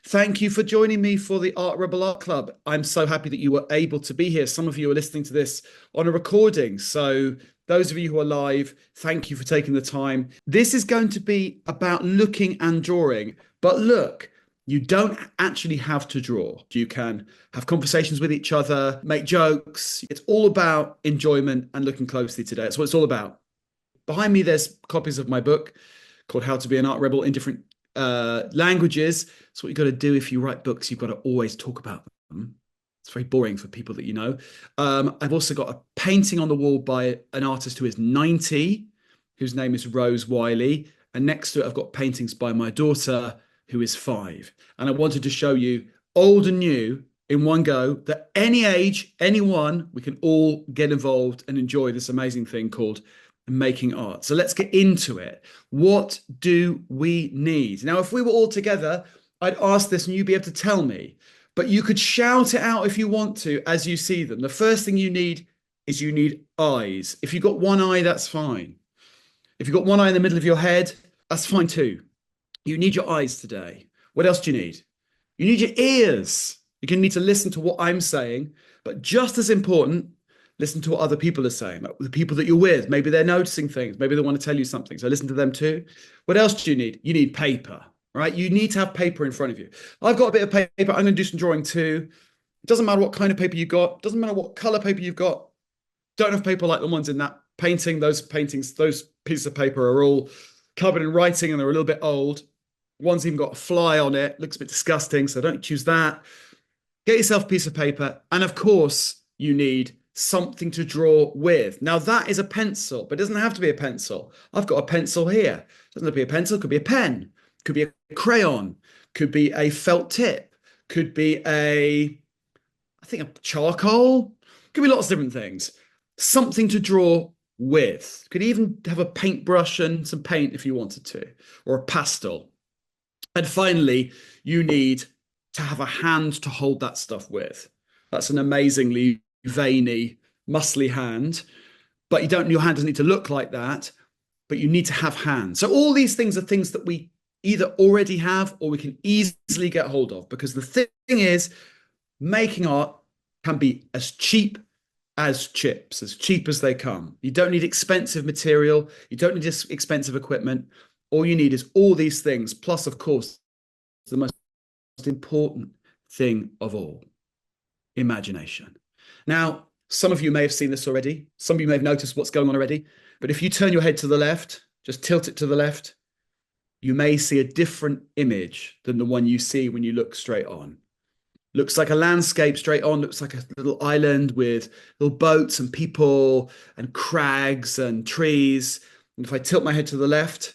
Thank you for joining me for the Art Rebel Art Club. I'm so happy that you were able to be here. Some of you are listening to this on a recording. So, those of you who are live, thank you for taking the time. This is going to be about looking and drawing. But look, you don't actually have to draw. You can have conversations with each other, make jokes. It's all about enjoyment and looking closely today. That's what it's all about. Behind me, there's copies of my book called How to Be an Art Rebel in Different Languages. So what you've got to do if you write books, you've got to always talk about them. It's very boring for people that you know. I've also got a painting on the wall by an artist who is 90, whose name is Rose Wiley. And next to it, I've got paintings by my daughter, who is 5. And I wanted to show you old and new in one go, that any age, anyone, we can all get involved and enjoy this amazing thing called making art. So let's get into it. What do we need? Now, if we were all together, I'd ask this and you'd be able to tell me, but you could shout it out if you want to as you see them. The first thing you need is you need eyes. If you've got one eye, that's fine. If you've got one eye in the middle of your head, that's fine too. You need your eyes today. What else do you need? You need your ears. You're going to need to listen to what I'm saying, but just as important, listen to what other people are saying, like the people that you're with. Maybe they're noticing things. Maybe they want to tell you something. So listen to them too. What else do you need? You need paper, right? You need to have paper in front of you. I've got a bit of paper. I'm going to do some drawing too. It doesn't matter what kind of paper you've got. It doesn't matter what color paper you've got. Don't have paper like the ones in that painting. Those paintings, those pieces of paper are all covered in writing and they're a little bit old. One's even got a fly on it. Looks a bit disgusting. So don't choose that. Get yourself a piece of paper. And of course, you need something to draw with. Now, that is a pencil, but it doesn't have to be a pencil. I've got a pencil here. It doesn't have to be a pencil. It could be a pen. It could be a crayon. Could be a felt tip. Could be a charcoal. Could be lots of different things. Something to draw with. Could even have a paintbrush and some paint if you wanted to, or a pastel. And finally, you need to have a hand to hold that stuff with. That's an amazingly veiny, muscly hand, but your hand doesn't need to look like that, but you need to have hands. So all these things are things that we either already have or we can easily get hold of, because the thing is, making art can be as cheap as chips, as cheap as they come. You don't need expensive material. You don't need expensive equipment. All you need is all these things, plus, of course, the most important thing of all, imagination. Now, some of you may have seen this already. Some of you may have noticed what's going on already. But if you turn your head to the left, just tilt it to the left, you may see a different image than the one you see when you look straight on. Looks like a landscape straight on, looks like a little island with little boats and people and crags and trees. And if I tilt my head to the left,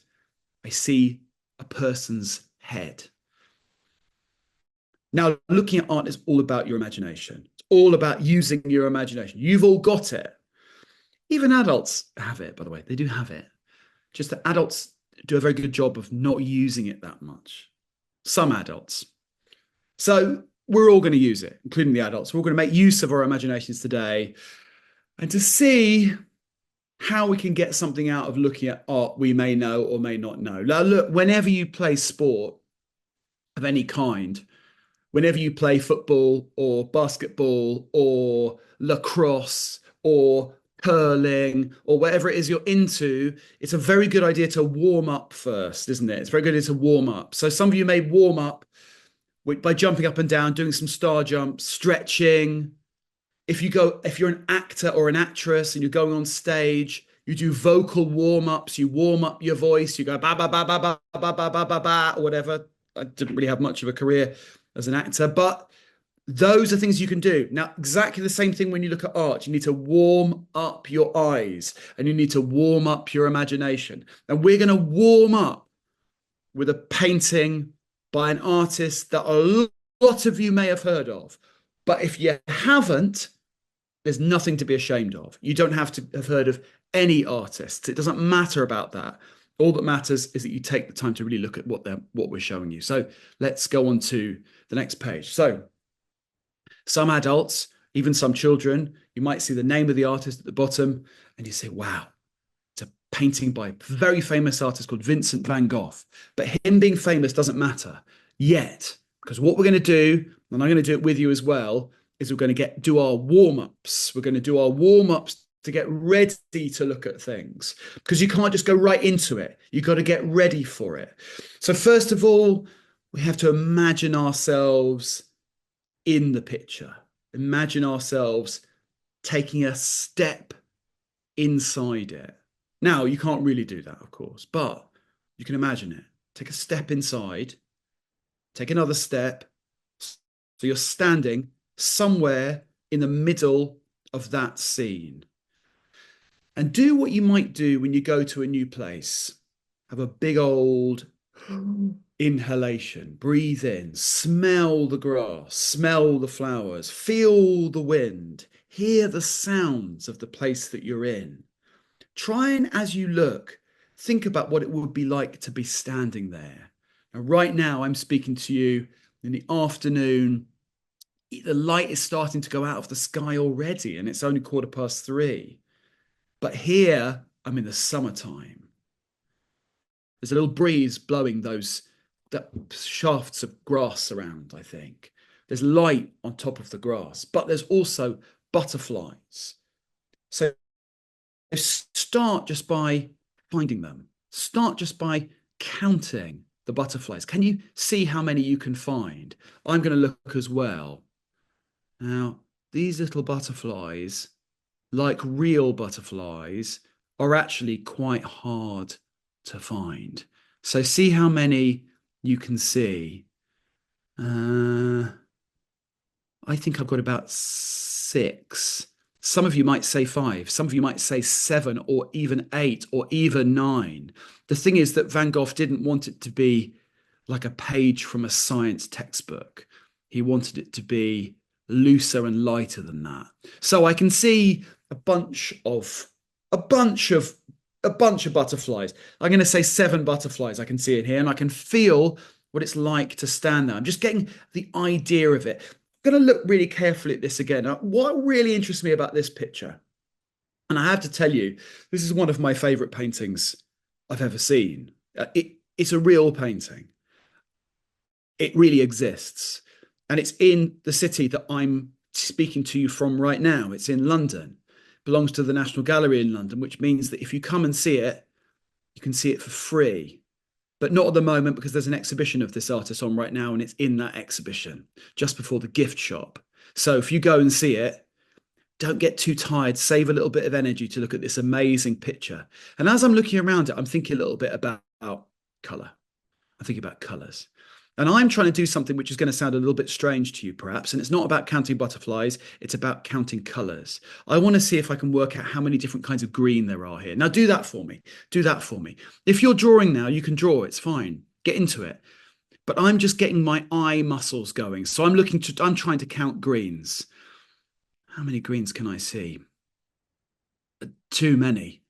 I see a person's head. Now, looking at art is all about your imagination. It's all about using your imagination. You've all got it. Even adults have it, by the way. They do have it. Just that adults do a very good job of not using it that much. Some adults. So we're all going to use it, including the adults. We're all going to make use of our imaginations today and to see how we can get something out of looking at art we may know or may not know. Now, look, whenever you play sport of any kind, whenever you play football or basketball or lacrosse or curling or whatever it is you're into, it's a very good idea to warm up first, isn't it? It's very good to warm up. So some of you may warm up by jumping up and down, doing some star jumps, stretching. If you're an actor or an actress and you're going on stage, you do vocal warm-ups, you warm up your voice, you go ba ba ba ba ba ba ba ba ba ba or whatever. I didn't really have much of a career as an actor, but those are things you can do. Now, exactly the same thing when you look at art. You need to warm up your eyes and you need to warm up your imagination. And we're going to warm up with a painting by an artist that a lot of you may have heard of. But if you haven't, there's nothing to be ashamed of. You don't have to have heard of any artists. It doesn't matter about that. All that matters is that you take the time to really look at what we're showing you. So let's go on to the next page. So some adults, even some children, you might see the name of the artist at the bottom and you say, wow, it's a painting by a very famous artist called Vincent van Gogh. But him being famous doesn't matter yet. Because what we're going to do, and I'm going to do it with you as well, is we're going to do our warm-ups. We're going to do our warm-ups to get ready to look at things, because you can't just go right into it. You've got to get ready for it. So first of all, we have to imagine ourselves in the picture. Imagine ourselves taking a step inside it. Now, you can't really do that, of course, but you can imagine it. Take a step inside, take another step. So you're standing somewhere in the middle of that scene. And do what you might do when you go to a new place. Have a big old inhalation. Breathe in, smell the grass, smell the flowers, feel the wind, hear the sounds of the place that you're in. Try and, as you look, think about what it would be like to be standing there. Now, right now, I'm speaking to you in the afternoon. The light is starting to go out of the sky already, and it's only 3:15. But here, I'm in the summertime. There's a little breeze blowing that shafts of grass around, I think. There's light on top of the grass, but there's also butterflies. So start just by finding them. Start just by counting the butterflies. Can you see how many you can find? I'm going to look as well. Now, these little butterflies, like real butterflies, are actually quite hard to find. So see how many you can see. I think I've got about 6. Some of you might say 5. Some of you might say 7 or even 8 or even 9. The thing is that Van Gogh didn't want it to be like a page from a science textbook. He wanted it to be looser and lighter than that. So I can see a bunch of butterflies. I'm going to say 7 butterflies. I can see it here, and I can feel what it's like to stand there. I'm just getting the idea of it. I'm going to look really carefully at this again. What really interests me about this picture, and I have to tell you, this is one of my favorite paintings I've ever seen. It's a real painting. It really exists. And it's in the city that I'm speaking to you from right now. It's in London. It belongs to the National Gallery in London, which means that if you come and see it, you can see it for free. But not at the moment, because there's an exhibition of this artist on right now, and it's in that exhibition just before the gift shop. So if you go and see it, don't get too tired. Save a little bit of energy to look at this amazing picture. And as I'm looking around it, I'm thinking a little bit about colour. I'm thinking about colours. And I'm trying to do something which is going to sound a little bit strange to you, perhaps. And it's not about counting butterflies. It's about counting colours. I want to see if I can work out how many different kinds of green there are here. Now, do that for me. Do that for me. If you're drawing now, you can draw. It's fine. Get into it. But I'm just getting my eye muscles going. So I'm trying to count greens. How many greens can I see? Too many.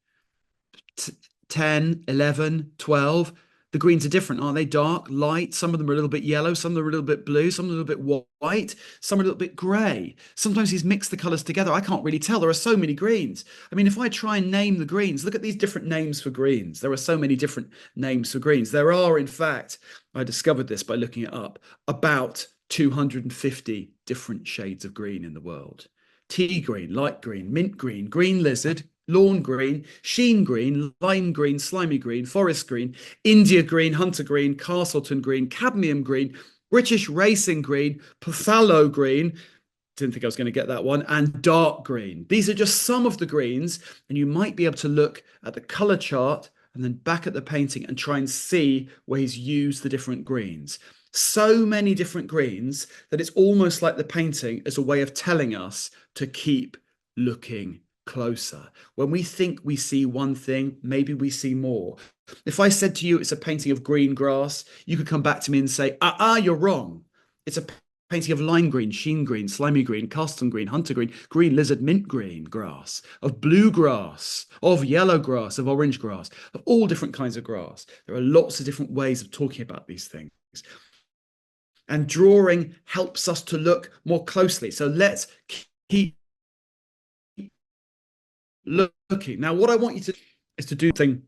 10, 11, 12. The greens are different, aren't they? Dark, light. Some of them are a little bit yellow. Some of them are a little bit blue. Some are a little bit white. Some are a little bit grey. Sometimes he's mixed the colours together. I can't really tell. There are so many greens. I mean, if I try and name the greens, look at these different names for greens. There are so many different names for greens. There are, in fact, I discovered this by looking it up, about 250 different shades of green in the world. Tea green, light green, mint green, green lizard, lawn green, sheen green, lime green, slimy green, forest green, India green, hunter green, Castleton green, cadmium green, British racing green, Buffalo green. Didn't think I was going to get that one. And dark green. These are just some of the greens, and you might be able to look at the color chart and then back at the painting and try and see where he's used the different greens. So many different greens that it's almost like the painting is a way of telling us to keep looking closer. When we think we see one thing, maybe we see more. If I said to you it's a painting of green grass, you could come back to me and say, you're wrong. It's a painting of lime green, sheen green, slimy green, Castleton green, hunter green, green lizard, mint green grass, of blue grass, of yellow grass, of orange grass, of all different kinds of grass. There are lots of different ways of talking about these things. And drawing helps us to look more closely. So let's keep looking. Now, what I want you to do is to do something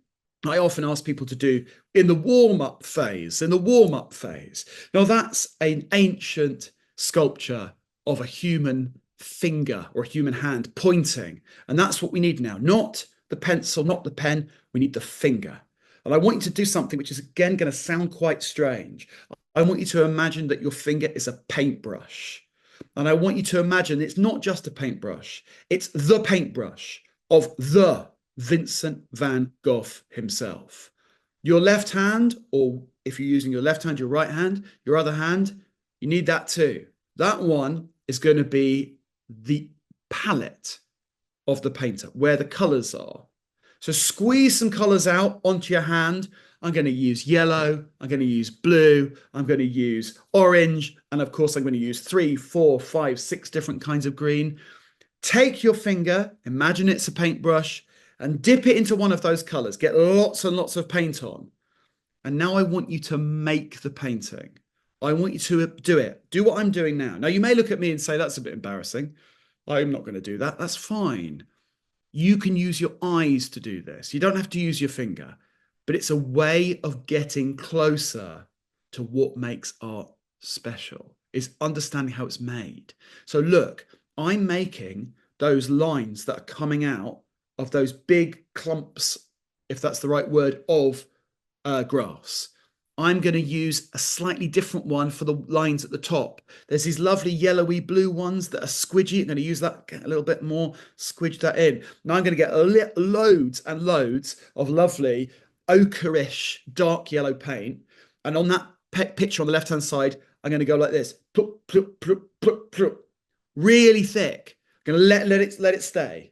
I often ask people to do in the warm-up phase, Now that's an ancient sculpture of a human finger or a human hand pointing. And that's what we need now, not the pencil, not the pen. We need the finger. And I want you to do something which is again going to sound quite strange. I want you to imagine that your finger is a paintbrush. And I want you to imagine it's not just a paintbrush, it's the paintbrush of the Vincent van Gogh himself. Your left hand, or if you're using your left hand, your right hand, your other hand, you need that too. That one is going to be the palette of the painter, where the colors are. So squeeze some colors out onto your hand. I'm going to use yellow, I'm going to use blue, I'm going to use orange, and of course I'm going to use 3, 4, 5, 6 different kinds of green. Take your finger, imagine it's a paintbrush, and dip it into one of those colors. Get lots and lots of paint on. And now I want you to make the painting. I want you to do it. Do what I'm doing now. Now, you may look at me and say, that's a bit embarrassing. I'm not going to do that. That's fine. You can use your eyes to do this. You don't have to use your finger, but it's a way of getting closer to what makes art special, is understanding how it's made. So look, I'm making those lines that are coming out of those big clumps, if that's the right word, of grass. I'm going to use a slightly different one for the lines at the top. There's these lovely yellowy blue ones that are squidgy. I'm going to use that, get a little bit more, squidge that in. Now I'm going to get loads and loads of lovely ochreish dark yellow paint. And on that picture on the left-hand side, I'm going to go like this. Plup, plup, plup, plup, plup. Really thick. I'm going to let it stay.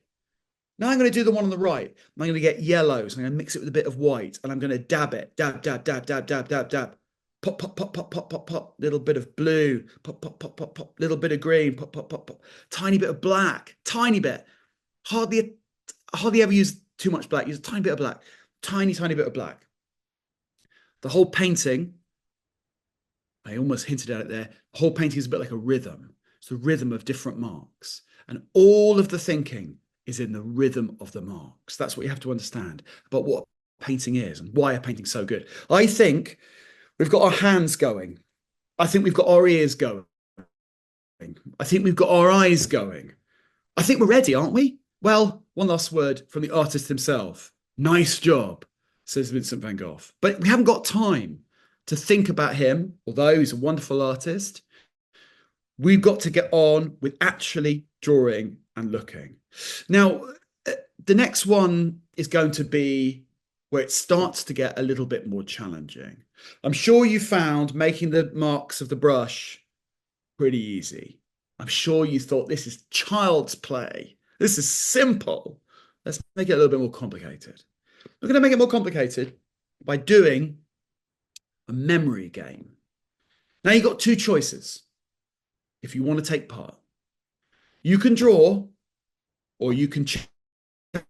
Now I'm going to do the one on the right. I'm going to get yellow. So I'm going to mix it with a bit of white. And I'm going to dab it. Dab, dab, dab, dab, dab, dab, dab. Pop, pop, pop, pop, pop, pop, pop. Little bit of blue. Pop, pop, pop, pop, pop. Little bit of green. Pop, pop, pop, pop. Tiny bit of black. Tiny bit. Hardly ever use too much black. Use a tiny bit of black. Tiny, tiny bit of black. The whole painting, I almost hinted at it there. The whole painting is a bit like a rhythm. It's the rhythm of different marks. And all of the thinking is in the rhythm of the marks. That's what you have to understand about what painting is and why a painting's so good. I think we've got our hands going. I think we've got our ears going. I think we've got our eyes going. I think we're ready, aren't we? Well, one last word from the artist himself. Nice job, says Vincent van Gogh. But we haven't got time to think about him, although he's a wonderful artist. We've got to get on with actually drawing and looking. Now, the next one is going to be where it starts to get a little bit more challenging. I'm sure you found making the marks of the brush pretty easy. I'm sure you thought this is child's play. This is simple. Let's make it a little bit more complicated. We're going to make it more complicated by doing a memory game. Now, you've got two choices if you want to take part. You can draw or you can chat. You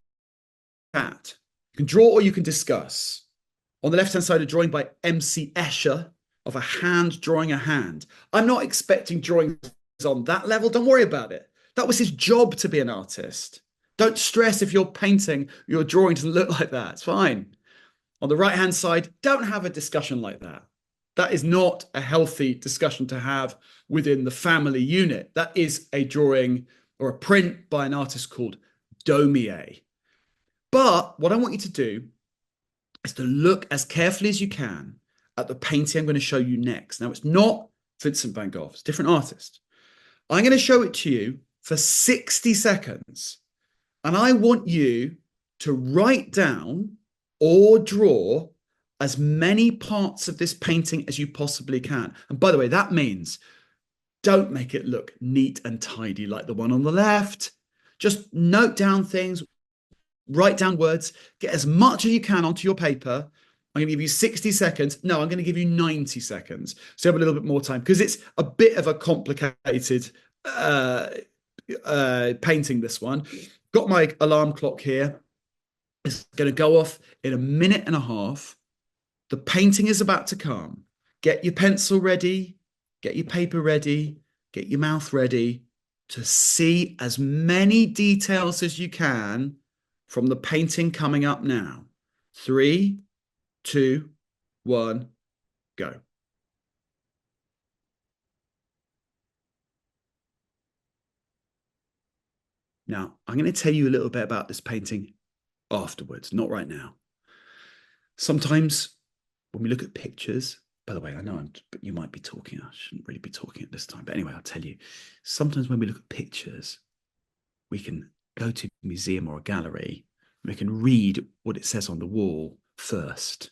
can draw or you can discuss. On the left-hand side, a drawing by MC Escher of a hand drawing a hand. I'm not expecting drawings on that level. Don't worry about it. That was his job to be an artist. Don't stress if your painting, your drawing doesn't look like that. It's fine. On the right-hand side, don't have a discussion like that. That is not a healthy discussion to have within the family unit. That is a drawing or a print by an artist called Daumier. But what I want you to do is to look as carefully as you can at the painting I'm going to show you next. Now, it's not Vincent van Gogh. It's a different artist. I'm going to show it to you for 60 seconds. And I want you to write down or draw as many parts of this painting as you possibly can. And by the way, that means don't make it look neat and tidy like the one on the left. Just note down things, write down words, get as much as you can onto your paper. I'm going to give you 60 seconds. No, I'm going to give you 90 seconds. So you have a little bit more time because it's a bit of a complicated painting, this one. Got my alarm clock here. It's going to go off in a minute and a half. The painting is about to come. Get your pencil ready, get your paper ready, get your mouth ready to see as many details as you can from the painting coming up now. Three, two, one, go. Now, I'm going to tell you a little bit about this painting afterwards, not right now. Sometimes when we look at pictures, by the way, I know but you might be talking. I shouldn't really be talking at this time. But anyway, I'll tell you. Sometimes when we look at pictures, we can go to a museum or a gallery. We can read what it says on the wall first.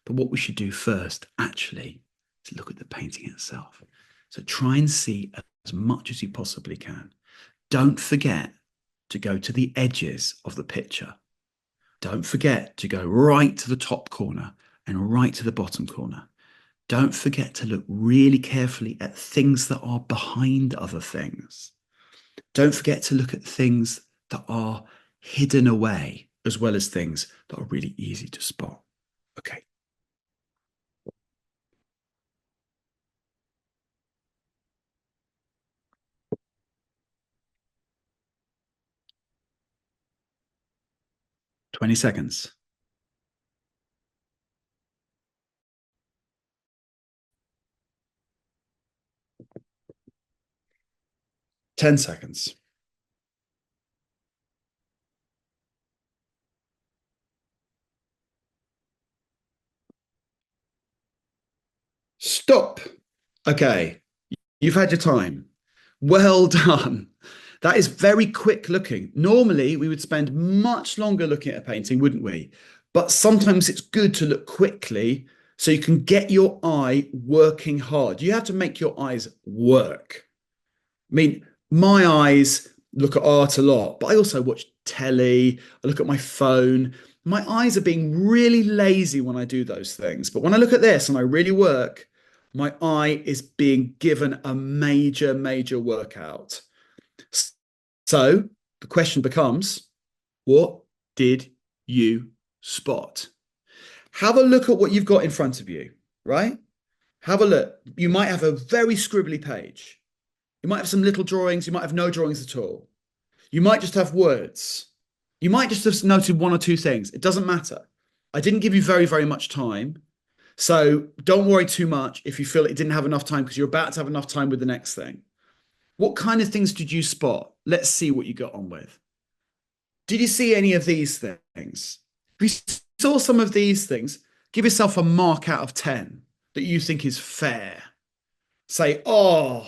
But what we should do first, actually, is look at the painting itself. So try and see as much as you possibly can. Don't forget to go to the edges of the picture. Don't forget to go right to the top corner and right to the bottom corner. Don't forget to look really carefully at things that are behind other things. Don't forget to look at things that are hidden away, as well as things that are really easy to spot. Okay. Twenty seconds. 10 seconds. Stop. Okay. You've had your time. Well done. That is very quick looking. Normally, we would spend much longer looking at a painting, wouldn't we? But sometimes it's good to look quickly so you can get your eye working hard. You have to make your eyes work. I mean, my eyes look at art a lot, but I also watch telly, I look at my phone. My eyes are being really lazy when I do those things. But when I look at this and I really work, my eye is being given a major, major workout. So the question becomes, what did you spot? Have a look at what you've got in front of you, right? Have a look. You might have a very scribbly page. You might have some little drawings. You might have no drawings at all. You might just have words. You might just have noted one or two things. It doesn't matter. I didn't give you very, very much time. So don't worry too much if you feel it didn't have enough time because you're about to have enough time with the next thing. What kind of things did you spot? Let's see what you got on with. Did you see any of these things? If you saw some of these things, give yourself a mark out of 10 that you think is fair. Say, oh,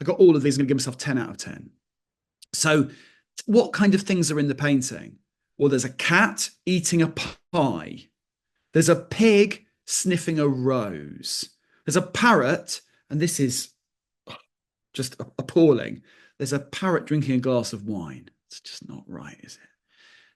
I got all of these. I'm going to give myself 10 out of 10. So, what kind of things are in the painting? Well, there's a cat eating a pie. There's a pig sniffing a rose. There's a parrot, and this is just appalling. There's a parrot drinking a glass of wine. It's just not right, is it?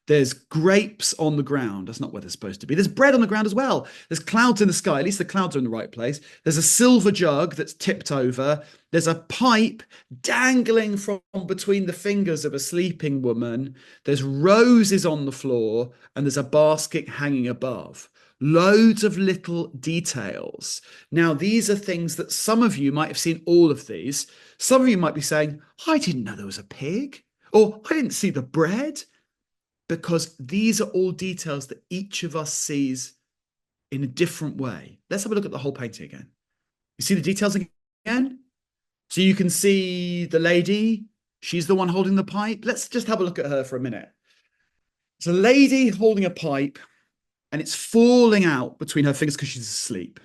There's grapes on the ground. That's not where they're supposed to be. There's bread on the ground as well. There's clouds in the sky. At least the clouds are in the right place. There's a silver jug that's tipped over. There's a pipe dangling from between the fingers of a sleeping woman. There's roses on the floor, and there's a basket hanging above. Loads of little details. Now, these are things that some of you might have seen all of these. Some of you might be saying, I didn't know there was a pig, or I didn't see the bread. Because these are all details that each of us sees in a different way. Let's have a look at the whole painting again. You see the details again? So you can see the lady. She's the one holding the pipe. Let's just have a look at her for a minute. It's a lady holding a pipe, and it's falling out between her fingers because she's asleep.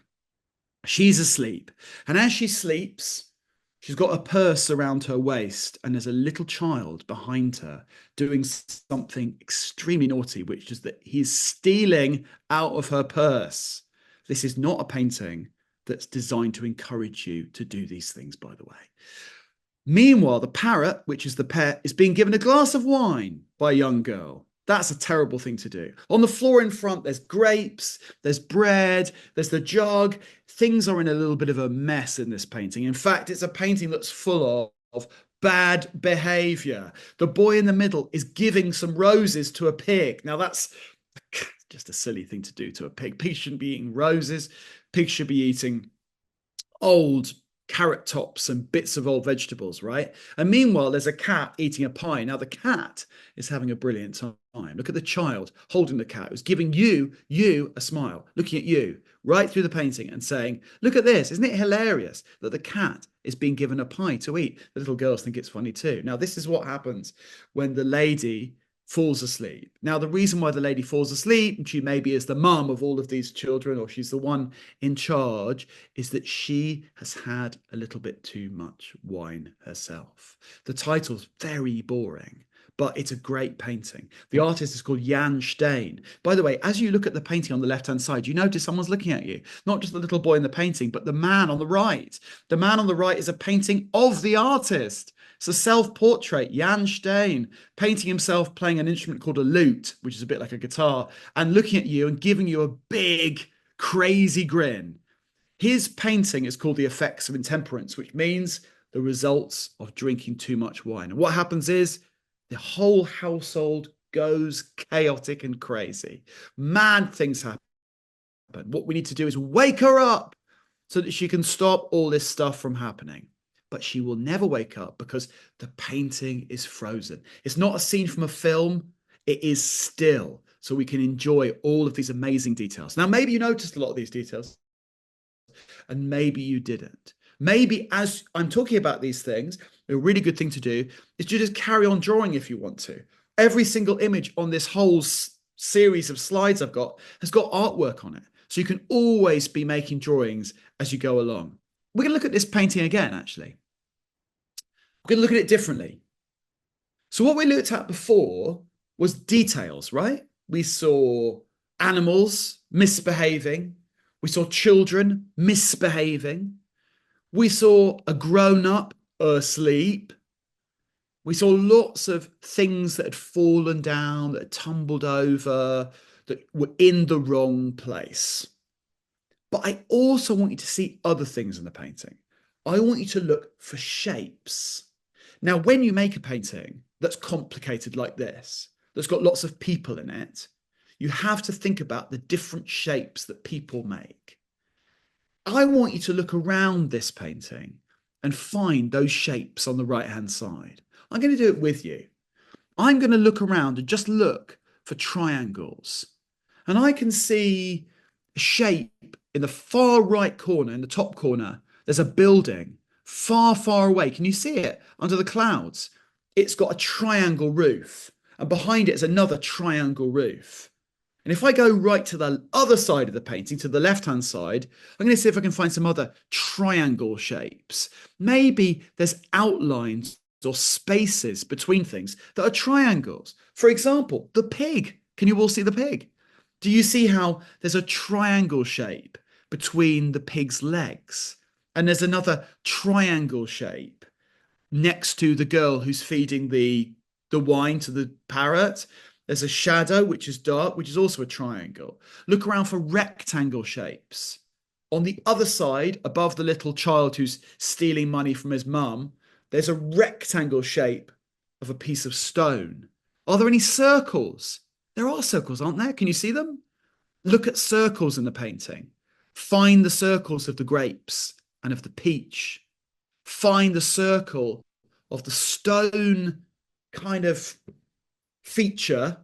She's asleep. And as she sleeps, she's got a purse around her waist, and there's a little child behind her doing something extremely naughty, which is that he's stealing out of her purse. This is not a painting that's designed to encourage you to do these things, by the way. Meanwhile, the parrot, which is the pet, is being given a glass of wine by a young girl. That's a terrible thing to do. On the floor in front, there's grapes, there's bread, there's the jug. Things are in a little bit of a mess in this painting. In fact, it's a painting that's full of bad behavior. The boy in the middle is giving some roses to a pig. Now, that's just a silly thing to do to a pig. Pigs shouldn't be eating roses. Pigs should be eating old carrot tops and bits of old vegetables, right? And meanwhile, there's a cat eating a pie. Now, the cat is having a brilliant Look at the child holding the cat who's giving you a smile, looking at you right through the painting and saying, look at this. Isn't it hilarious that the cat is being given a pie to eat? The little girls think it's funny too. Now, this is what happens when the lady falls asleep. Now, the reason why the lady falls asleep, and she maybe is the mum of all of these children, or she's the one in charge, is that she has had a little bit too much wine herself. The title's very boring, but it's a great painting. The artist is called Jan Steen. By the way, as you look at the painting on the left-hand side, you notice someone's looking at you. Not just the little boy in the painting, but the man on the right. The man on the right is a painting of the artist. It's a self-portrait, Jan Steen, painting himself playing an instrument called a lute, which is a bit like a guitar, and looking at you and giving you a big, crazy grin. His painting is called The Effects of Intemperance, which means the results of drinking too much wine. And what happens is the whole household goes chaotic and crazy. Mad things happen. What we need to do is wake her up so that she can stop all this stuff from happening. But she will never wake up because the painting is frozen. It's not a scene from a film. It is still, so we can enjoy all of these amazing details. Now, maybe you noticed a lot of these details, and maybe you didn't. Maybe as I'm talking about these things, a really good thing to do is to just carry on drawing if you want to. Every single image on this whole series of slides I've got has got artwork on it. So you can always be making drawings as you go along. We're going to look at this painting again, actually. We're going to look at it differently. So what we looked at before was details, right? We saw animals misbehaving. We saw children misbehaving. We saw a grown-up asleep. We saw lots of things that had fallen down, that had tumbled over, that were in the wrong place. But I also want you to see other things in the painting. I want you to look for shapes. Now, when you make a painting that's complicated like this, that's got lots of people in it, you have to think about the different shapes that people make. I want you to look around this painting and find those shapes on the right-hand side. I'm going to do it with you. I'm going to look around and just look for triangles. And I can see a shape in the far right corner, in the top corner. There's a building far, far away. Can you see it under the clouds? It's got a triangle roof. And behind it is another triangle roof. And if I go right to the other side of the painting, to the left-hand side, I'm going to see if I can find some other triangle shapes. Maybe there's outlines or spaces between things that are triangles. For example, the pig. Can you all see the pig? Do you see how there's a triangle shape between the pig's legs? And there's another triangle shape next to the girl who's feeding the wine to the parrot. There's a shadow, which is dark, which is also a triangle. Look around for rectangle shapes. On the other side, above the little child who's stealing money from his mum, there's a rectangle shape of a piece of stone. Are there any circles? There are circles, aren't there? Can you see them? Look at circles in the painting. Find the circles of the grapes and of the peach. Find the circle of the stone kind of feature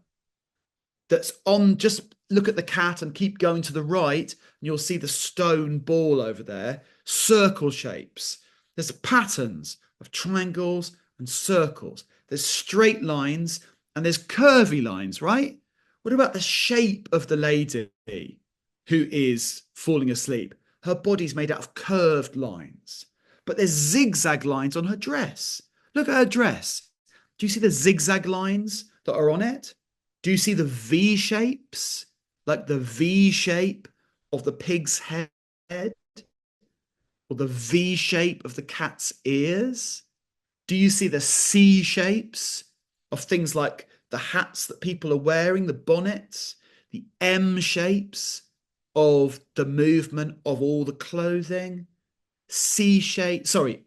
that's on. Just look at the cat and keep going to the right, and you'll see the stone ball over there. Circle shapes. There's patterns of triangles and circles. There's straight lines and there's curvy lines, right? What about the shape of the lady who is falling asleep? Her body's made out of curved lines, but there's zigzag lines on her dress. Look at her dress. Do you see the zigzag lines that are on it? Do you see the V shapes, like the V shape of the pig's head or the V shape of the cat's ears? Do you see the C shapes of things like the hats that people are wearing, the bonnets, the M shapes of the movement of all the clothing,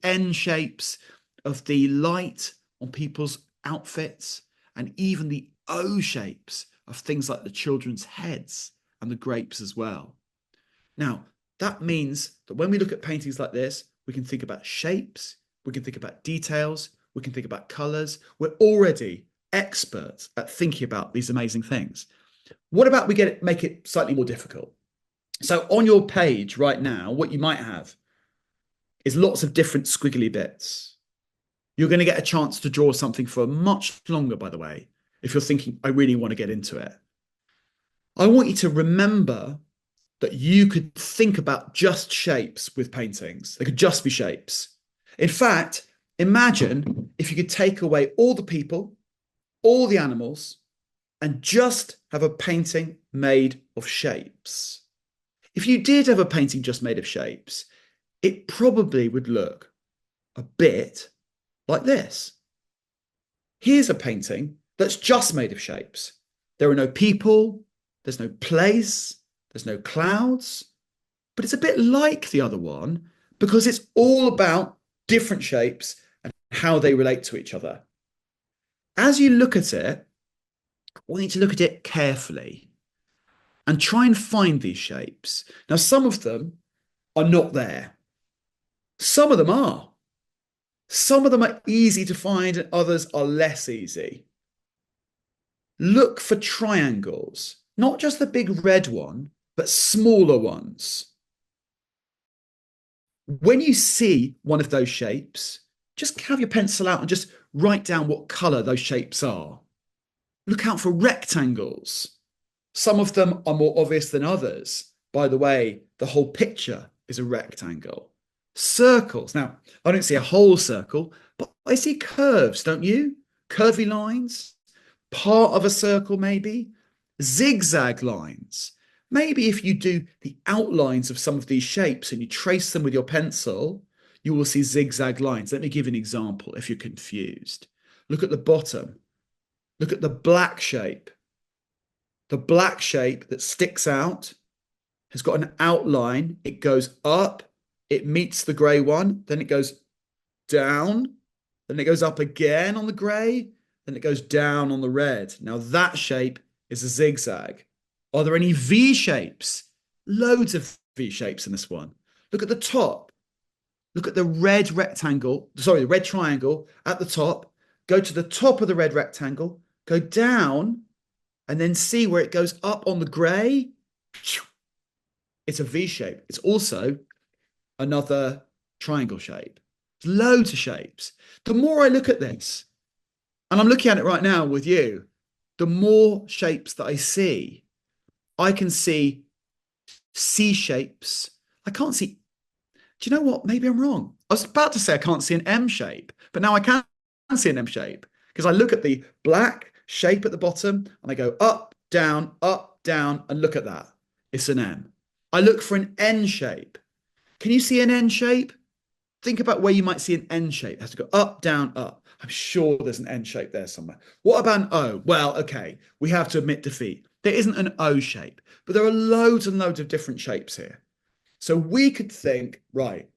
N shapes of the light on people's outfits, and even the O shapes of things like the children's heads and the grapes as well. Now, that means that when we look at paintings like this, we can think about shapes, we can think about details, we can think about colors. We're already experts at thinking about these amazing things. What about we make it slightly more difficult? So on your page right now, what you might have is lots of different squiggly bits. You're going to get a chance to draw something for much longer, by the way, if you're thinking, I really want to get into it. I want you to remember that you could think about just shapes with paintings. They could just be shapes. In fact, imagine if you could take away all the people, all the animals, and just have a painting made of shapes. If you did have a painting just made of shapes, it probably would look a bit like this. Here's a painting that's just made of shapes. There are no people, there's no place, there's no clouds, but it's a bit like the other one because it's all about different shapes and how they relate to each other. As you look at it, we need to look at it carefully and try and find these shapes. Now, some of them are not there. Some of them are. Some of them are easy to find and others are less easy. Look for triangles, not just the big red one, but smaller ones. When you see one of those shapes, just have your pencil out and just write down what colour those shapes are. Look out for rectangles. Some of them are more obvious than others. By the way, the whole picture is a rectangle. Circles. Now, I don't see a whole circle, but I see curves, don't you? Curvy lines. Part of a circle, maybe. Zigzag lines. Maybe if you do the outlines of some of these shapes and you trace them with your pencil, you will see zigzag lines. Let me give you an example if you're confused. Look at the bottom. Look at the black shape. The black shape that sticks out has got an outline. It goes up, it meets the grey one, then it goes down, then it goes up again on the grey, then it goes down on the red. Now that shape is a zigzag. Are there any V shapes? Loads of V shapes in this one. Look at the top. Look at the red rectangle, sorry, the red triangle at the top. Go to the top of the red rectangle, go down, and then see where it goes up on the grey. It's a V shape. It's also another triangle shape. There's loads of shapes. The more I look at this, and I'm looking at it right now with you, the more shapes that I see. I can see C shapes. I can't see. Do you know what? Maybe I'm wrong. I was about to say I can't see an M shape, but now I can see an M shape because I look at the black shape at the bottom and I go up, down, and look at that. It's an M. I look for an N shape. Can you see an N shape? Think about where you might see an N shape. It has to go up, down, up. I'm sure there's an N shape there somewhere. What about an O? Well, okay, we have to admit defeat. There isn't an O shape, but there are loads and loads of different shapes here. So we could think, right,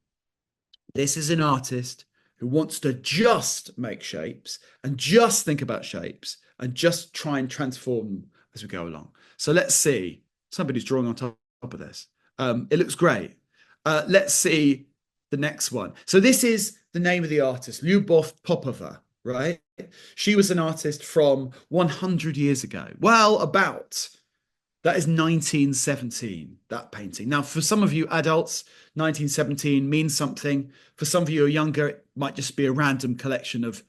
this is an artist who wants to just make shapes and just think about shapes and just try and transform them as we go along. So let's see. Somebody's drawing on top of this. It looks great. Let's see the next one. So this is the name of the artist, Lyubov Popova, right? She was an artist from 100 years ago. Well, about. That is 1917, that painting. Now, for some of you adults, 1917 means something. For some of you who are younger, it might just be a random collection of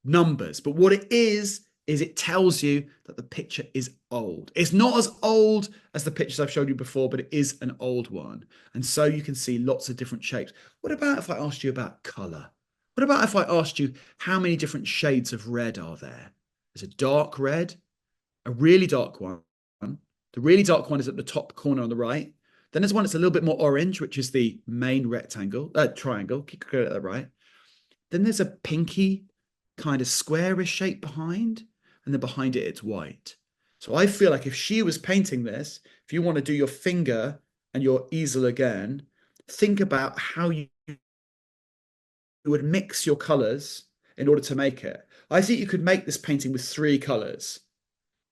numbers. But what it is it tells you that the picture is old. It's not as old as the pictures I've showed you before, but it is an old one. And so you can see lots of different shapes. What about if I asked you about color? What about if I asked you how many different shades of red are there? There's a dark red, a really dark one. The really dark one is at the top corner on the right. Then there's one that's a little bit more orange, which is the main triangle. Keep that right. Then there's a pinky kind of squarish shape behind, and then behind it, it's white. So I feel like if she was painting this, if you want to do your finger and your easel again, think about how you would mix your colors in order to make it. I think you could make this painting with 3 colors.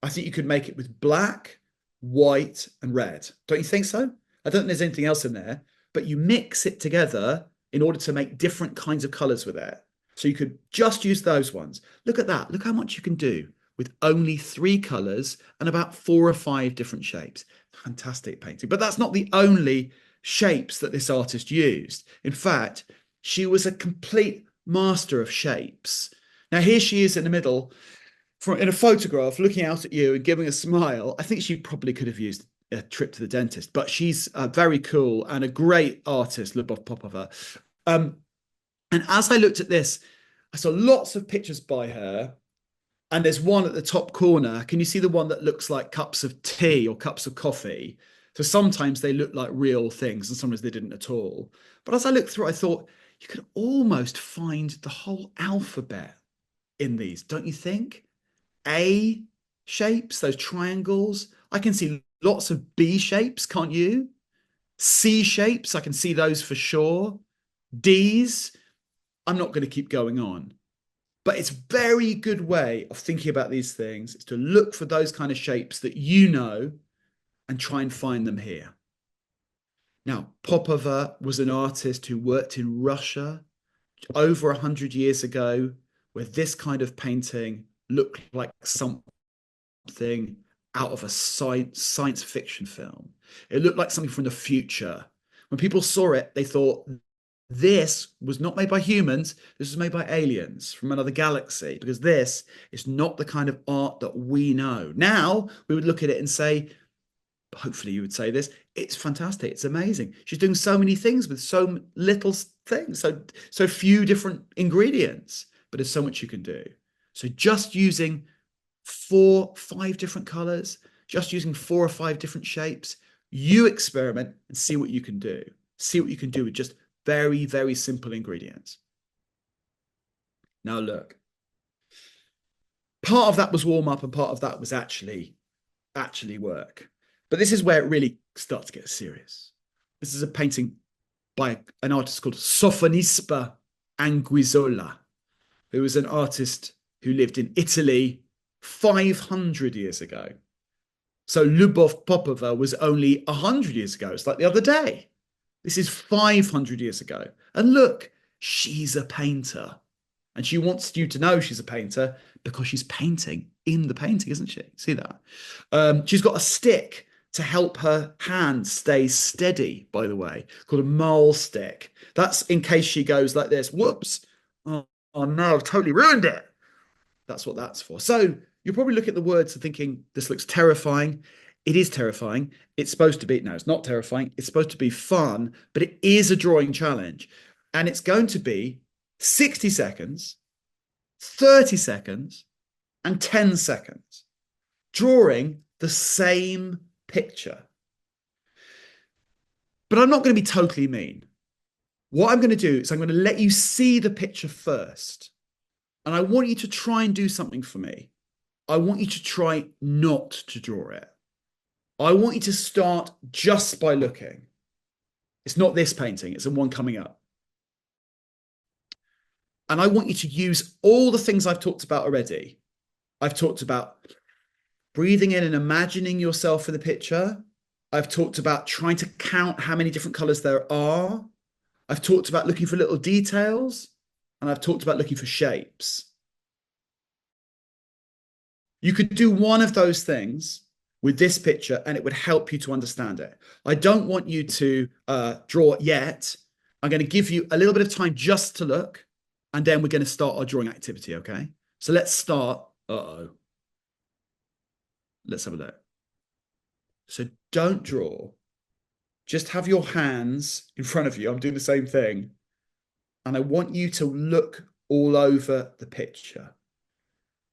I think you could make it with black, white, and red. Don't you think so? I don't think there's anything else in there, but you mix it together in order to make different kinds of colors with it. So you could just use those ones. Look at that. Look how much you can do with only three colors and about four or five different shapes. Fantastic painting. But that's not the only shapes that this artist used. In fact, she was a complete master of shapes. Now, here she is in the middle in a photograph looking out at you and giving a smile. I think she probably could have used a trip to the dentist, but she's very cool and a great artist, Lubov Popova. Um, and as I looked at this, I saw lots of pictures by her. And there's one at the top corner. Can you see the one that looks like cups of tea or cups of coffee? So sometimes they look like real things and sometimes they didn't at all. But as I looked through, I thought you could almost find the whole alphabet in these, don't you think? A shapes, those triangles. I can see lots of B shapes, can't you? C shapes, I can see those for sure. D's, I'm not going to keep going on. But it's a very good way of thinking about these things is to look for those kind of shapes that you know and try and find them here. Now, Popova was an artist who worked in Russia over 100 years ago, where this kind of painting looked like something out of a science fiction film. It looked like something from the future. When people saw it, they thought, this was not made by humans. This was made by aliens from another galaxy, because this is not the kind of art that we know. Now we would look at it and say, hopefully you would say this, it's fantastic. It's amazing. She's doing so many things with so little things, so few different ingredients, but there's so much you can do. So just using 4-5 different colors, just using 4 or 5 different shapes, you experiment and see what you can do. See what you can do with just very, very simple ingredients. Now look, part of that was warm up and part of that was actually work. But this is where it really starts to get serious. This is a painting by an artist called Sophonisba Anguissola, who was an artist who lived in Italy 500 years ago. So Lubov Popova was only 100 years ago. It's like the other day. This is 500 years ago. And look, she's a painter. And she wants you to know she's a painter because she's painting in the painting, isn't she? See that? She's got a stick to help her hand stay steady, by the way, called a mole stick. That's in case she goes like this. Whoops. Oh no, I've totally ruined it. That's what that's for. So you'll probably look at the words and thinking, this looks terrifying. It is terrifying. It's supposed to be, no, it's not terrifying. It's supposed to be fun, but it is a drawing challenge. And it's going to be 60 seconds, 30 seconds, and 10 seconds, drawing the same picture. But I'm not going to be totally mean. What I'm going to do is I'm going to let you see the picture first. And I want you to try and do something for me. I want you to try not to draw it. I want you to start just by looking. It's not this painting, it's the one coming up. And I want you to use all the things I've talked about already. I've talked about breathing in and imagining yourself in the picture. I've talked about trying to count how many different colors there are. I've talked about looking for little details. And I've talked about looking for shapes. You could do one of those things with this picture and it would help you to understand it. I don't want you to draw it yet. I'm going to give you a little bit of time just to look, and then we're going to start our drawing activity, okay? So let's start. Let's have a look. So don't draw. Just have your hands in front of you. I'm doing the same thing. And I want you to look all over the picture.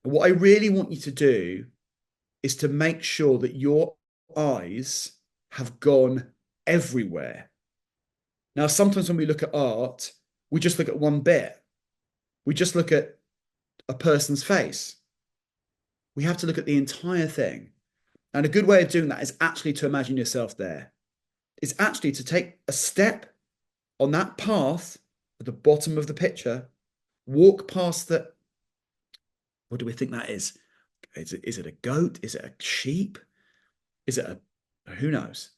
And what I really want you to do is to make sure that your eyes have gone everywhere. Now, sometimes when we look at art, we just look at one bit. We just look at a person's face. We have to look at the entire thing. And a good way of doing that is actually to imagine yourself there. It's actually to take a step on that path at the bottom of the picture, walk past the, what do we think that is? Is it a goat? Is it a sheep? Is it who knows?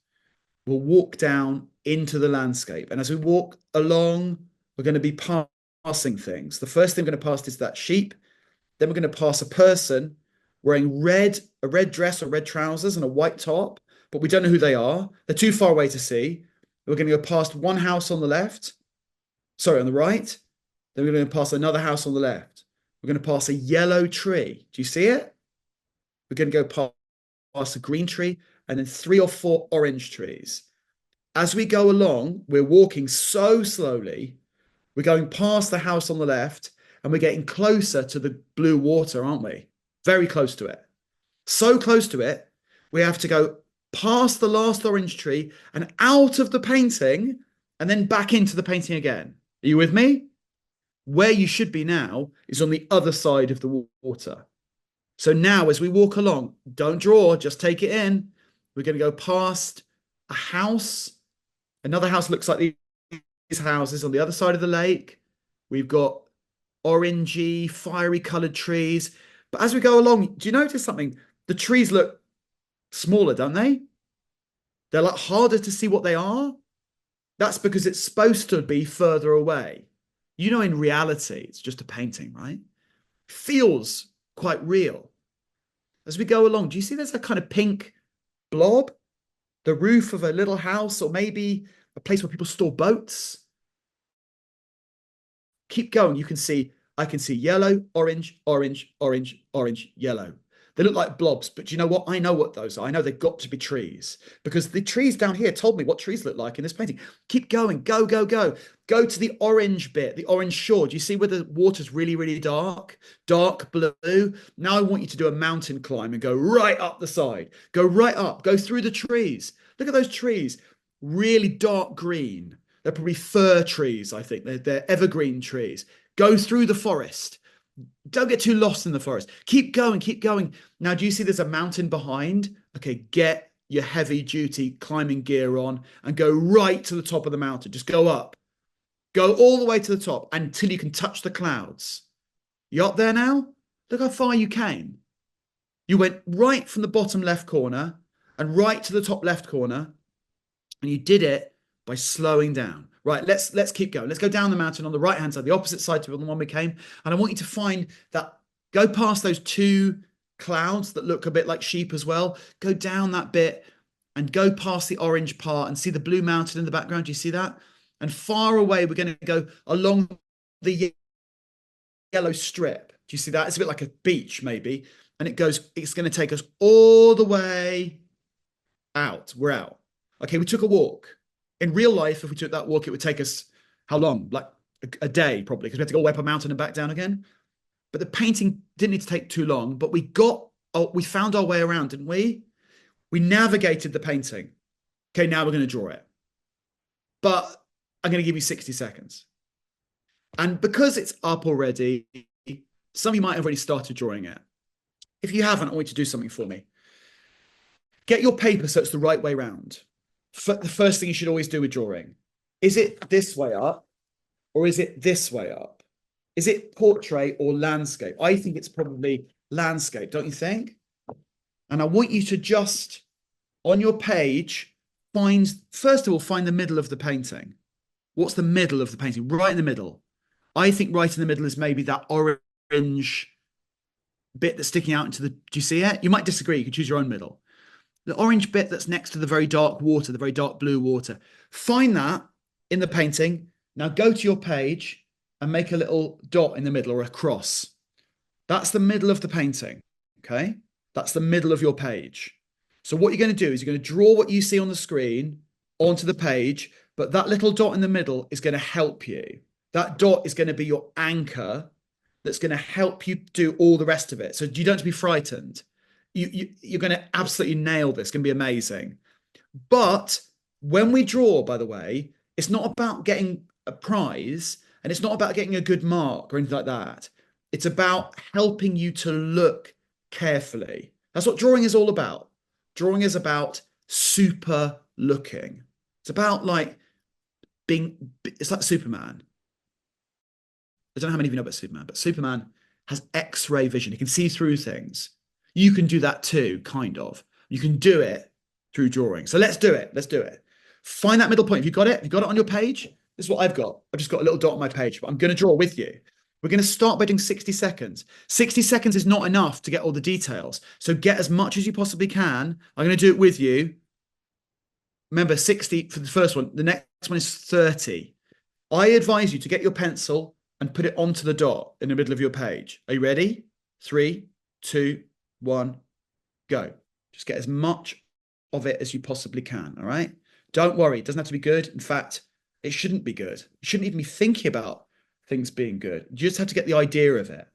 We'll walk down into the landscape. And as we walk along, we're going to be past passing things. The first thing we're going to pass is that sheep. Then we're going to pass a person wearing a red dress or red trousers and a white top, but we don't know who they are. They're too far away to see. We're going to go past one house on the left, sorry, on the right. Then we're going to pass another house on the left. We're going to pass a yellow tree. Do you see it? We're going to go past a green tree and then 3 or 4 orange trees. As we go along, we're walking so slowly. We're going past the house on the left and we're getting closer to the blue water, aren't we? Very close to it. So close to it, we have to go past the last orange tree and out of the painting and then back into the painting again. Are you with me? Where you should be now is on the other side of the water. So now as we walk along, don't draw, just take it in. We're going to go past a house. Another house looks like these houses on the other side of the lake. We've got orangey, fiery colored trees. But as we go along, do you notice something? The trees look smaller, don't they? They're like harder to see what they are. That's because it's supposed to be further away. You know, in reality, it's just a painting, right? Feels quite real. As we go along, do you see there's a kind of pink blob? The roof of a little house, or maybe a place where people store boats. Keep going. I can see yellow, orange, orange, orange, orange, yellow. They look like blobs, but do you know what? I know what those are. I know they've got to be trees because the trees down here told me what trees look like in this painting. Keep going. Go, go, go. Go to the orange bit, the orange shore. Do you see where the water's really, really dark? Dark blue. Now I want you to do a mountain climb and go right up the side. Go right up. Go through the trees. Look at those trees. Really dark green. They're probably fir trees, I think. They're evergreen trees. Go through the forest. Don't get too lost in the forest. Keep going, keep going. Now, do you see there's a mountain behind? Okay, get your heavy duty climbing gear on and go right to the top of the mountain. Just go up. Go all the way to the top until you can touch the clouds. You up there now? Look how far you came. You went right from the bottom left corner and right to the top left corner, and you did it by slowing down. Right, let's keep going. Let's go down the mountain on the right-hand side, the opposite side to the one we came. And I want you to find that, go past those 2 clouds that look a bit like sheep as well. Go down that bit and go past the orange part and see the blue mountain in the background. Do you see that? And far away, we're going to go along the yellow strip. Do you see that? It's a bit like a beach, maybe. And it's going to take us all the way out. We're out. Okay, we took a walk. In real life, if we took that walk, it would take us how long? Like a day, probably, because we had to go way up a mountain and back down again. But the painting didn't need to take too long, but we found our way around, didn't we? We navigated the painting. Okay, now we're going to draw it. But I'm going to give you 60 seconds. And because it's up already, some of you might have already started drawing it. If you haven't, I want you to do something for me. Get your paper so it's the right way round. The first thing you should always do with drawing. Is it this way up or is it this way up? Is it portrait or landscape? I think it's probably landscape, don't you think? And I want you to just, on your page, first of all, find the middle of the painting. What's the middle of the painting? Right in the middle. I think right in the middle is maybe that orange bit that's sticking out into the, do you see it? You might disagree, you can choose your own middle. The orange bit that's next to the very dark water, the very dark blue water. Find that in the painting. Now go to your page and make a little dot in the middle or a cross. That's the middle of the painting, okay? That's the middle of your page. So what you're going to do is you're going to draw what you see on the screen onto the page, but that little dot in the middle is going to help you. That dot is going to be your anchor that's going to help you do all the rest of it. So you don't have to be frightened. You're going to absolutely nail this. It's going to be amazing. But when we draw, by the way, it's not about getting a prize and it's not about getting a good mark or anything like that. It's about helping you to look carefully. That's what drawing is all about. Drawing is about super looking. It's about like it's like Superman. I don't know how many of you know about Superman, but Superman has X-ray vision. He can see through things. You can do that too, kind of. You can do it through drawing. So let's do it. Let's do it. Find that middle point. Have you got it? Have you got it on your page? This is what I've got. I've just got a little dot on my page, but I'm going to draw with you. We're going to start by doing 60 seconds. 60 seconds is not enough to get all the details. So get as much as you possibly can. I'm going to do it with you. Remember, 60 for the first one. The next one is 30. I advise you to get your pencil and put it onto the dot in the middle of your page. Are you ready? 3, 2, 1, go. Just get as much of it as you possibly can. All right. Don't worry. It doesn't have to be good. In fact, it shouldn't be good. You shouldn't even be thinking about things being good. You just have to get the idea of it.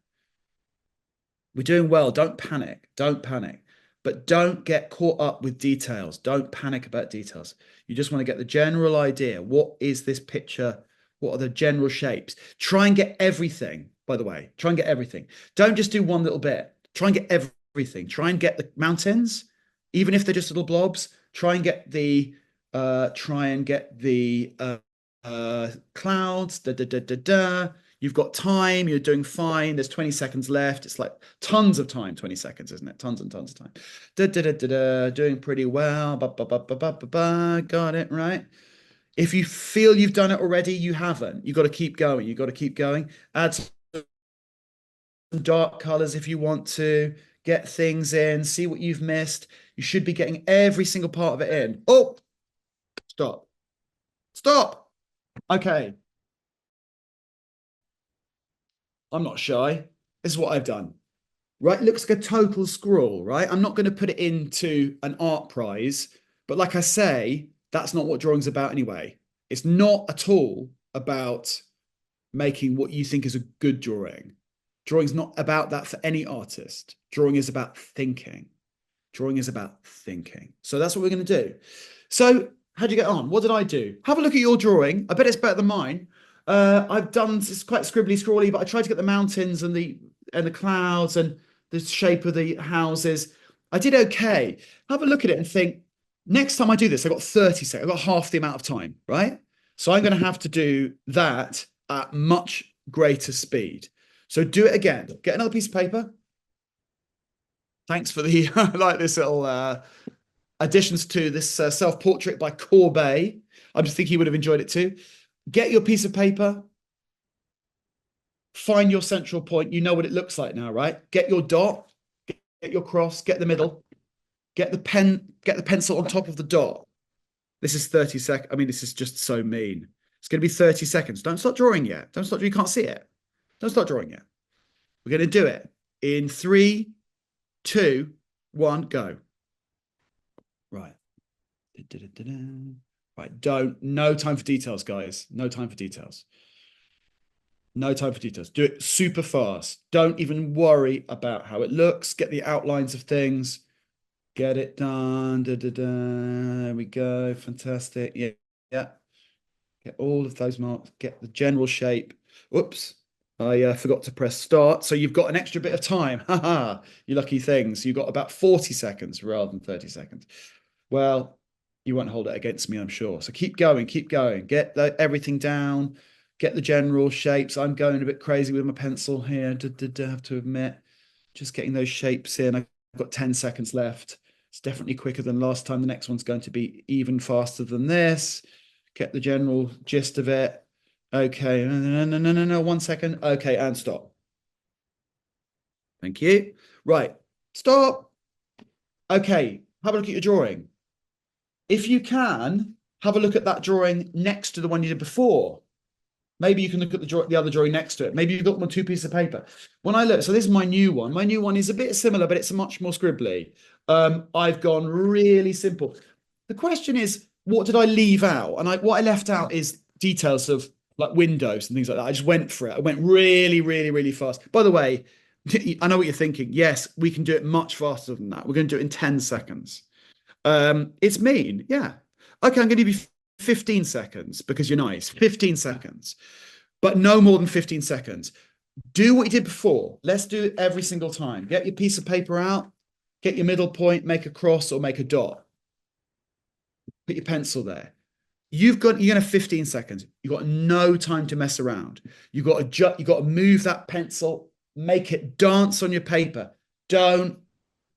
We're doing well. Don't panic. Don't panic. But don't get caught up with details. Don't panic about details. You just want to get the general idea. What is this picture? What are the general shapes? Try and get everything, by the way. Try and get everything. Don't just do one little bit. Try and get everything. Try and get the mountains, even if they're just little blobs. Try and get the clouds. Da, da, da, da, da. You've got time. You're doing fine. There's 20 seconds left. It's like tons of time. 20 seconds, isn't it? Tons and tons of time. Da, da, da, da, da. Doing pretty well. Ba, ba, ba, ba, ba, ba, ba. Got it right. If you feel you've done it already, you haven't. You've got to keep going. You've got to keep going. Add some dark colors if you want to. Get things in. See what you've missed. You should be getting every single part of it in. Oh, stop. Stop. Okay. I'm not shy. This is what I've done. Right? It looks like a total scroll, right? I'm not going to put it into an art prize, but like I say, that's not what drawing's about anyway. It's not at all about making what you think is a good drawing. Drawing's not about that for any artist. Drawing is about thinking. Drawing is about thinking. So that's what we're going to do. So how'd you get on? What did I do? Have a look at your drawing. I bet it's better than mine. I've done, it's quite scribbly scrawly, but I tried to get the mountains and the clouds and the shape of the houses. I did okay. Have a look at it and think, next time I do this, I've got 30 seconds. I've got half the amount of time, right? So I'm going to have to do that at much greater speed. So do it again. Get another piece of paper. Thanks for the, I like this little additions to this self-portrait by Courbet. I just think he would have enjoyed it too. Get your piece of paper. Find your central point. You know what it looks like now, right? Get your dot, get your cross, get the middle, get the pencil on top of the dot. This is 30 seconds. I mean, this is just so mean. It's going to be 30 seconds. Don't start drawing yet. Don't start. You can't see it. Don't start drawing yet. We're going to do it in 3, 2, 1, go. Right. Right. No time for details, guys. No time for details. No time for details. Do it super fast. Don't even worry about how it looks. Get the outlines of things. Get it done. There we go. Fantastic. Yeah. Yeah. Get all of those marks. Get the general shape. Whoops. I forgot to press start. So you've got an extra bit of time. Haha. You lucky things. You've got about 40 seconds rather than 30 seconds. Well, you won't hold it against me, I'm sure. So keep going. Keep going. Get everything down. Get the general shapes. I'm going a bit crazy with my pencil here. I have to admit. Just getting those shapes in. I've got 10 seconds left. It's definitely quicker than last time. The next one's going to be even faster than this. Get the general gist of it. Okay. No. 1 second. Okay, and stop. Thank you. Right. Stop. Okay. Have a look at your drawing. If you can, have a look at that drawing next to the one you did before. Maybe you can look at the other drawing next to it. Maybe you've got 2 pieces of paper. When I look, so this is my new one. My new one is a bit similar, but it's much more scribbly. I've gone really simple. The question is, what did I leave out? And what I left out is details of like windows and things like that. I just went for it. I went really, really, really fast. By the way, I know what you're thinking. Yes, we can do it much faster than that. We're going to do it in 10 seconds. It's mean. Yeah. Okay, I'm going to give you 15 seconds because you're nice. 15 seconds, but no more than 15 seconds. Do what you did before. Let's do it every single time. Get your piece of paper out, get your middle point, make a cross or make a dot. Put your pencil there. You're going to have 15 seconds. You've got no time to mess around. You've got to move that pencil, make it dance on your paper. Don't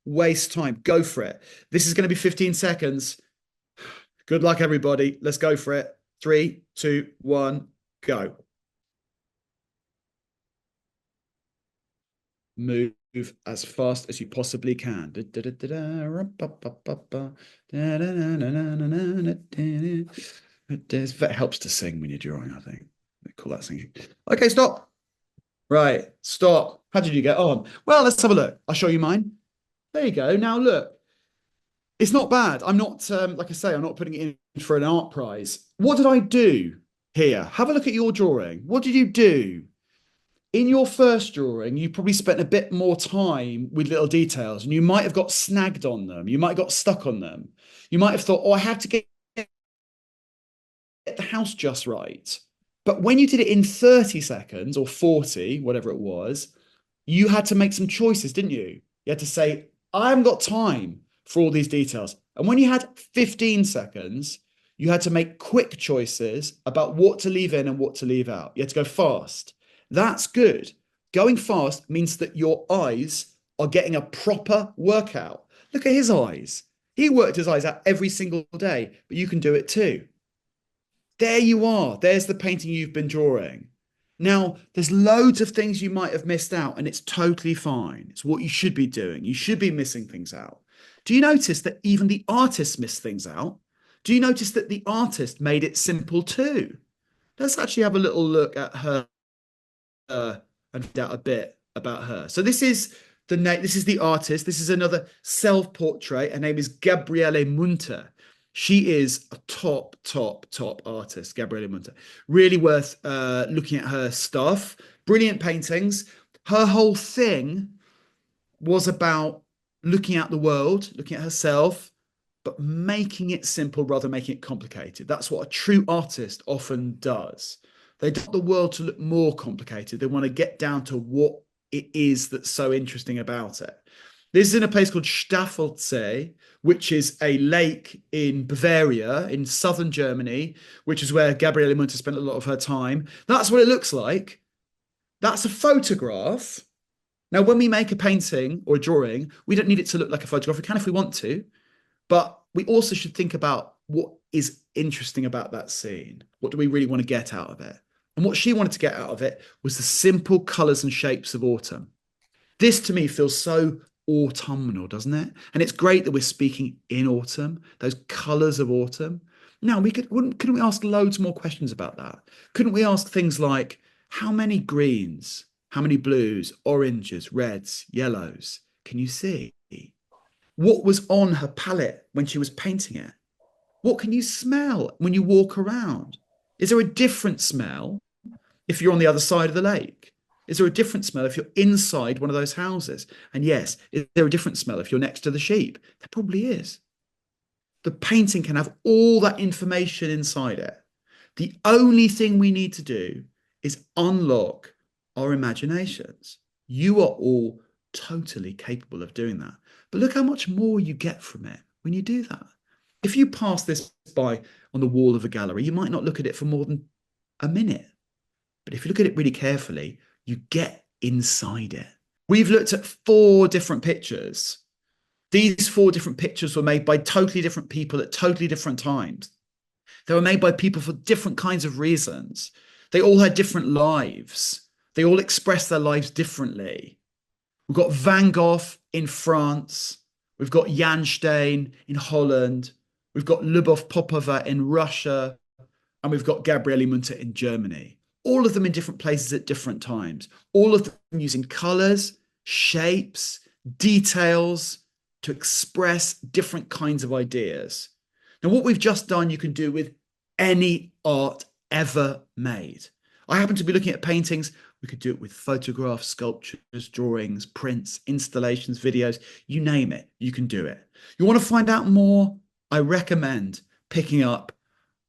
waste time. Go for it. This is going to be 15 seconds. Good luck, everybody. Let's go for it. Three, two, one, go. Move as fast as you possibly can. That helps to sing when you're drawing, I think. They call that singing. Okay, stop. Right, stop. How did you get on? Well, let's have a look. I'll show you mine. There you go. Now look, it's not bad. I'm not, like I say, I'm not putting it in for an art prize. What did I do here? Have a look at your drawing. What did you do? In your first drawing, you probably spent a bit more time with little details and you might have got snagged on them. You might have got stuck on them. You might have thought, oh, I have to get the house just right. But when you did it in 30 seconds or 40, whatever it was, you had to make some choices, didn't you? You had to say, I haven't got time for all these details. And when you had 15 seconds, you had to make quick choices about what to leave in and what to leave out. You had to go fast. That's good. Going fast means that your eyes are getting a proper workout. Look at his eyes. He worked his eyes out every single day, but you can do it too. There you are. There's the painting you've been drawing. Now, there's loads of things you might have missed out, and it's totally fine. It's what you should be doing. You should be missing things out. Do you notice that even the artist missed things out? Do you notice that the artist made it simple too? Let's actually have a little look at her and find out a bit about her. So this is the name. This is the artist. This is another self-portrait. Her name is Gabriele Munter. She is a top artist, Gabriele Munter. Really worth looking at her stuff. Brilliant paintings. Her whole thing was about looking at the world, looking at herself, but making it simple rather than making it complicated. That's what a true artist often does. They don't want the world to look more complicated. They want to get down to what it is that's so interesting about it. This is in a place called Staffelsee, which is a lake in Bavaria, in southern Germany, which is where Gabriele Munter spent a lot of her time. That's what it looks like. That's a photograph. Now, when we make a painting or a drawing, we don't need it to look like a photograph. We can if we want to, but we also should think about what is interesting about that scene. What do we really want to get out of it? And what she wanted to get out of it was the simple colours and shapes of autumn. This to me feels so autumnal, doesn't it? And it's great that we're speaking in autumn, those colours of autumn. Now, couldn't we ask loads more questions about that? Couldn't we ask things like, how many greens, how many blues, oranges, reds, yellows can you see? What was on her palette when she was painting it? What can you smell when you walk around? Is there a different smell if you're on the other side of the lake? Is there a different smell if you're inside one of those houses? And yes, is there a different smell if you're next to the sheep? There probably is. The painting can have all that information inside it. The only thing we need to do is unlock our imaginations. You are all totally capable of doing that. But look how much more you get from it when you do that. If you pass this by on the wall of a gallery, you might not look at it for more than a minute. But if you look at it really carefully, you get inside it. We've looked at 4 different pictures. These 4 different pictures were made by totally different people at totally different times. They were made by people for different kinds of reasons. They all had different lives. They all expressed their lives differently. We've got Van Gogh in France. We've got Jan Steen in Holland. We've got Lyubov Popova in Russia. And we've got Gabriele Munter in Germany. All of them in different places at different times. All of them using colours, shapes, details to express different kinds of ideas. Now, what we've just done, you can do with any art ever made. I happen to be looking at paintings. We could do it with photographs, sculptures, drawings, prints, installations, videos, you name it, you can do it. You want to find out more? I recommend picking up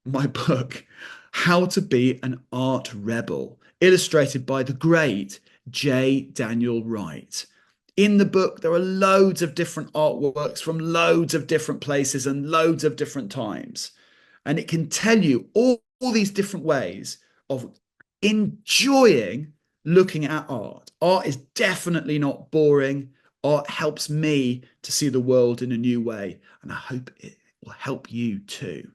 my book, How to Be an Art Rebel, illustrated by the great J. Daniel Wright. In the book, there are loads of different artworks from loads of different places and loads of different times. And it can tell you all these different ways of enjoying looking at art. Art is definitely not boring. Art helps me to see the world in a new way, and I hope it will help you too.